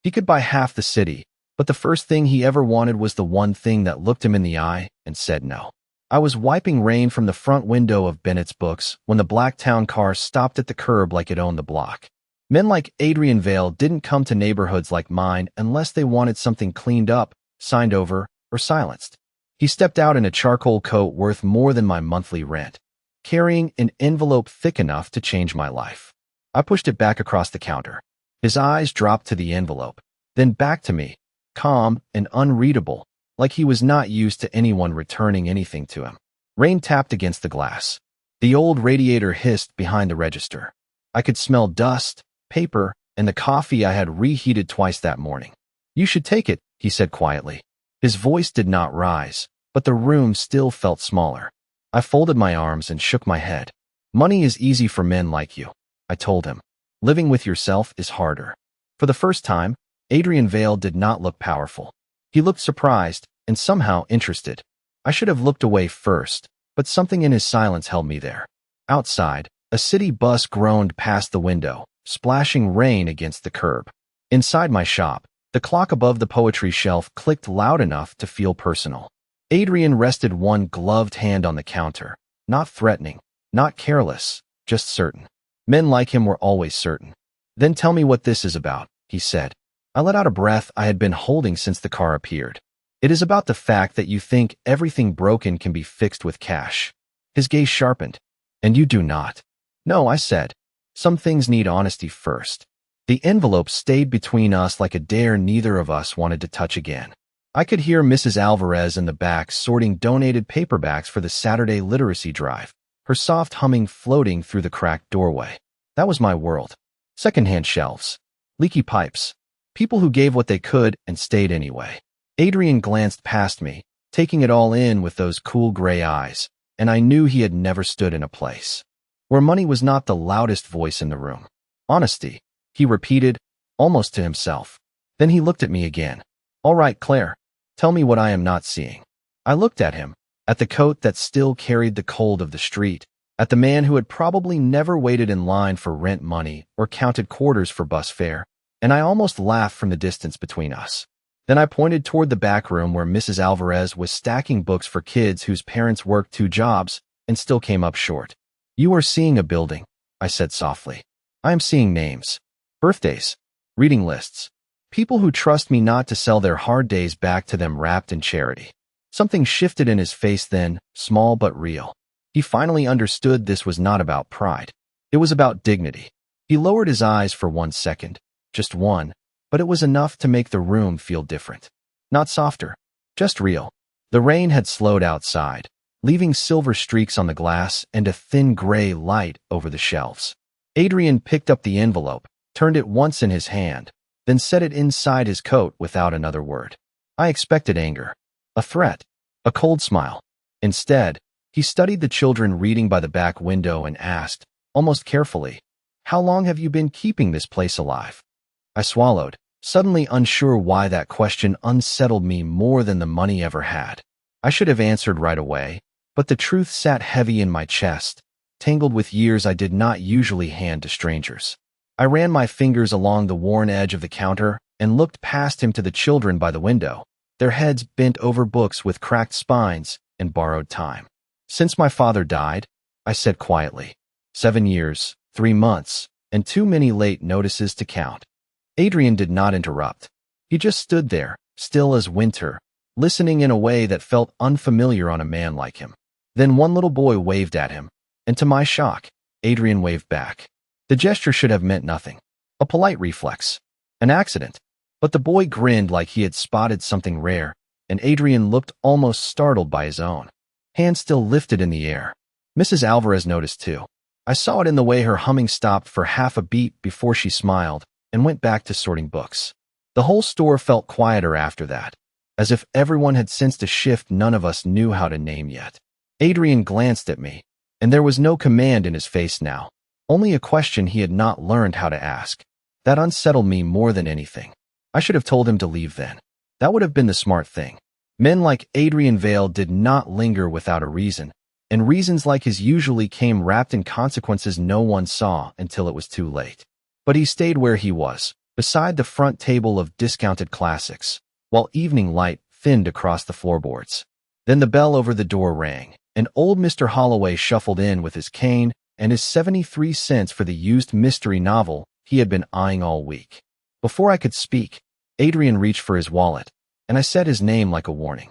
He could buy half the city, but the first thing he ever wanted was the one thing that looked him in the eye and said no. I was wiping rain from the front window of Bennett's Books when the black town car stopped at the curb like it owned the block. Men like Adrian Vale didn't come to neighborhoods like mine unless they wanted something cleaned up, signed over, or silenced. He stepped out in a charcoal coat worth more than my monthly rent, carrying an envelope thick enough to change my life. I pushed it back across the counter. His eyes dropped to the envelope, then back to me, calm and unreadable, like he was not used to anyone returning anything to him. Rain tapped against the glass. The old radiator hissed behind the register. I could smell dust, paper, and the coffee I had reheated twice that morning. "You should take it," he said quietly. His voice did not rise, but the room still felt smaller. I folded my arms and shook my head. "Money is easy for men like you," I told him. "Living with yourself is harder." For the first time, Adrian Vale did not look powerful. He looked surprised and somehow interested. I should have looked away first, but something in his silence held me there. Outside, a city bus groaned past the window, splashing rain against the curb. Inside my shop, the clock above the poetry shelf clicked loud enough to feel personal. Adrian rested one gloved hand on the counter, not threatening, not careless, just certain. Men like him were always certain. "Then tell me what this is about," he said. I let out a breath I had been holding since the car appeared. "It is about the fact that you think everything broken can be fixed with cash." His gaze sharpened. "And you do not." "No," I said. "Some things need honesty first." The envelope stayed between us like a dare neither of us wanted to touch again. I could hear Mrs. Alvarez in the back sorting donated paperbacks for the Saturday literacy drive, her soft humming floating through the cracked doorway. That was my world. Secondhand shelves, leaky pipes, people who gave what they could and stayed anyway. Adrian glanced past me, taking it all in with those cool gray eyes, and I knew he had never stood in a place where money was not the loudest voice in the room. "Honesty," he repeated, almost to himself. Then he looked at me again. "All right, Claire, tell me what I am not seeing." I looked at him, at the coat that still carried the cold of the street, at the man who had probably never waited in line for rent money or counted quarters for bus fare, and I almost laughed from the distance between us. Then I pointed toward the back room where Mrs. Alvarez was stacking books for kids whose parents worked 2 jobs and still came up short. "You are seeing a building," I said softly. "I am seeing names, birthdays, reading lists, people who trust me not to sell their hard days back to them wrapped in charity." Something shifted in his face then, small but real. He finally understood this was not about pride. It was about dignity. He lowered his eyes for 1 second, just one, but it was enough to make the room feel different. Not softer, just real. The rain had slowed outside, leaving silver streaks on the glass and a thin gray light over the shelves. Adrian picked up the envelope, turned it once in his hand, then set it inside his coat without another word. I expected anger, a threat, a cold smile. Instead, he studied the children reading by the back window and asked, almost carefully, "How long have you been keeping this place alive?" I swallowed, suddenly unsure why that question unsettled me more than the money ever had. I should have answered right away, but the truth sat heavy in my chest, tangled with years I did not usually hand to strangers. I ran my fingers along the worn edge of the counter and looked past him to the children by the window, their heads bent over books with cracked spines and borrowed time. "Since my father died," I said quietly, 7 years, 3 months, and too many late notices to count." Adrian did not interrupt. He just stood there, still as winter, listening in a way that felt unfamiliar on a man like him. Then one little boy waved at him, and to my shock, Adrian waved back. The gesture should have meant nothing. A polite reflex. An accident. But the boy grinned like he had spotted something rare, and Adrian looked almost startled by his own. Hand still lifted in the air. Mrs. Alvarez noticed too. I saw it in the way her humming stopped for half a beat before she smiled and went back to sorting books. The whole store felt quieter after that, as if everyone had sensed a shift none of us knew how to name yet. Adrian glanced at me, and there was no command in his face now, only a question he had not learned how to ask. That unsettled me more than anything. I should have told him to leave then. That would have been the smart thing. Men like Adrian Vale did not linger without a reason, and reasons like his usually came wrapped in consequences no one saw until it was too late. But he stayed where he was, beside the front table of discounted classics, while evening light thinned across the floorboards. Then the bell over the door rang, and old Mr. Holloway shuffled in with his cane and his 73 cents for the used mystery novel he had been eyeing all week. Before I could speak, Adrian reached for his wallet, and I said his name like a warning.